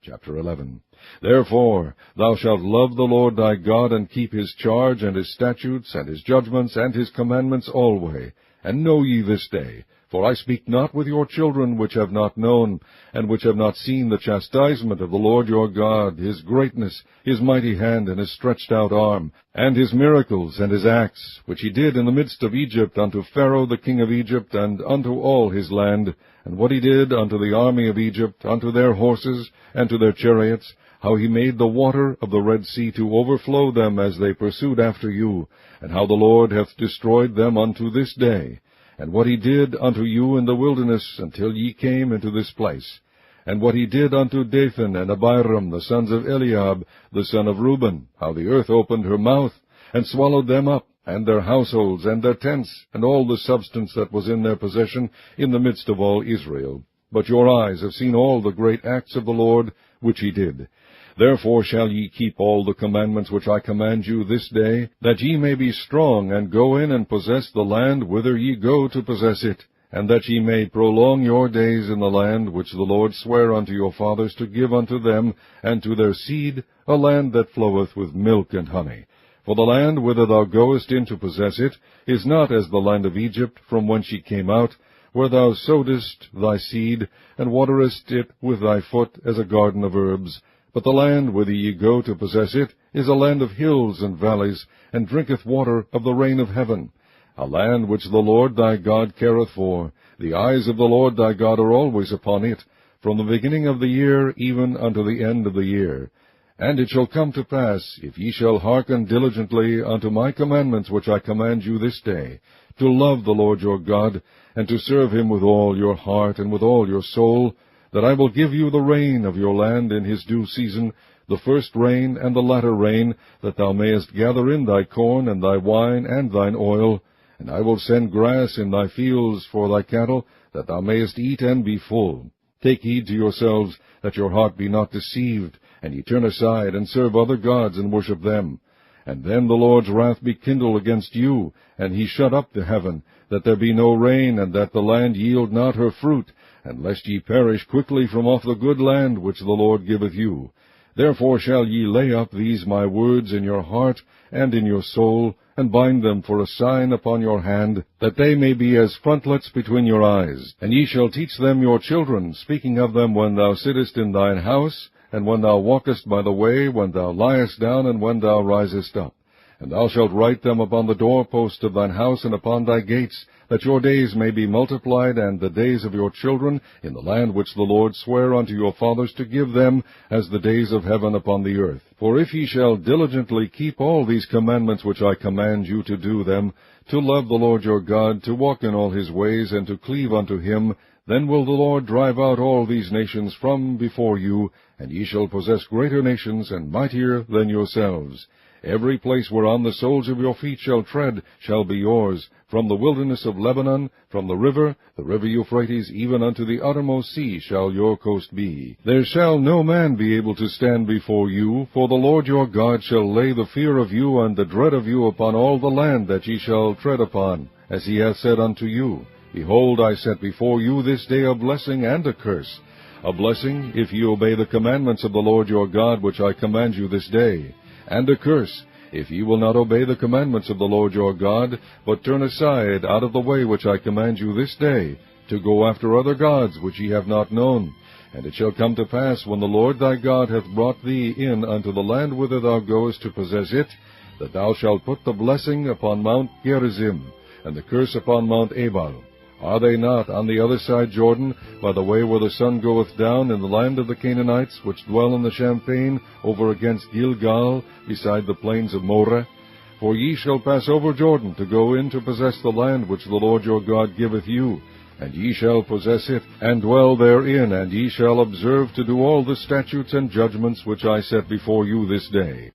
Chapter 11. Therefore thou shalt love the Lord thy God, and keep his charge, and his statutes, and his judgments, and his commandments alway. And know ye this day, for I speak not with your children which have not known, and which have not seen the chastisement of the Lord your God, his greatness, his mighty hand, and his stretched out arm, and his miracles, and his acts, which he did in the midst of Egypt, unto Pharaoh the king of Egypt, and unto all his land, and what he did unto the army of Egypt, unto their horses, and to their chariots, how he made the water of the Red Sea to overflow them as they pursued after you, and how the Lord hath destroyed them unto this day, and what he did unto you in the wilderness until ye came into this place, and what he did unto Dathan and Abiram, the sons of Eliab, the son of Reuben, how the earth opened her mouth, and swallowed them up, and their households, and their tents, and all the substance that was in their possession, in the midst of all Israel. But your eyes have seen all the great acts of the Lord, which he did. Therefore shall ye keep all the commandments which I command you this day, that ye may be strong, and go in and possess the land whither ye go to possess it, and that ye may prolong your days in the land which the Lord sware unto your fathers to give unto them and to their seed, a land that floweth with milk and honey. For the land whither thou goest in to possess it is not as the land of Egypt, from whence ye came out, where thou sowedst thy seed, and waterest it with thy foot as a garden of herbs. But the land whither ye go to possess it is a land of hills and valleys, and drinketh water of the rain of heaven, a land which the Lord thy God careth for. The eyes of the Lord thy God are always upon it, from the beginning of the year even unto the end of the year. And it shall come to pass, if ye shall hearken diligently unto my commandments which I command you this day, to love the Lord your God, and to serve him with all your heart and with all your soul, that I will give you the rain of your land in his due season, the first rain and the latter rain, that thou mayest gather in thy corn and thy wine and thine oil. And I will send grass in thy fields for thy cattle, that thou mayest eat and be full. Take heed to yourselves, that your heart be not deceived, and ye turn aside, and serve other gods, and worship them. And then the Lord's wrath be kindled against you, and he shut up the heaven, that there be no rain, and that the land yield not her fruit, and lest ye perish quickly from off the good land which the Lord giveth you. Therefore shall ye lay up these my words in your heart and in your soul, and bind them for a sign upon your hand, that they may be as frontlets between your eyes. And ye shall teach them your children, speaking of them when thou sittest in thine house, and when thou walkest by the way, when thou liest down, and when thou risest up. And thou shalt write them upon the doorpost of thine house and upon thy gates, that your days may be multiplied, and the days of your children, in the land which the Lord sware unto your fathers to give them, as the days of heaven upon the earth. For if ye shall diligently keep all these commandments which I command you to do them, to love the Lord your God, to walk in all his ways, and to cleave unto him, then will the Lord drive out all these nations from before you, and ye shall possess greater nations and mightier than yourselves. Every place whereon the soles of your feet shall tread shall be yours, from the wilderness of Lebanon, from the river Euphrates, even unto the uttermost sea shall your coast be. There shall no man be able to stand before you, for the Lord your God shall lay the fear of you and the dread of you upon all the land that ye shall tread upon, as he hath said unto you. Behold, I set before you this day a blessing and a curse. A blessing, if ye obey the commandments of the Lord your God, which I command you this day. And a curse, if ye will not obey the commandments of the Lord your God, but turn aside out of the way which I command you this day, to go after other gods which ye have not known. And it shall come to pass, when the Lord thy God hath brought thee in unto the land whither thou goest to possess it, that thou shalt put the blessing upon Mount Gerizim, and the curse upon Mount Ebal. Are they not on the other side Jordan, by the way where the sun goeth down, in the land of the Canaanites, which dwell in the champaign, over against Gilgal, beside the plains of Moreh? For ye shall pass over Jordan, to go in to possess the land which the Lord your God giveth you. And ye shall possess it, and dwell therein, and ye shall observe to do all the statutes and judgments which I set before you this day.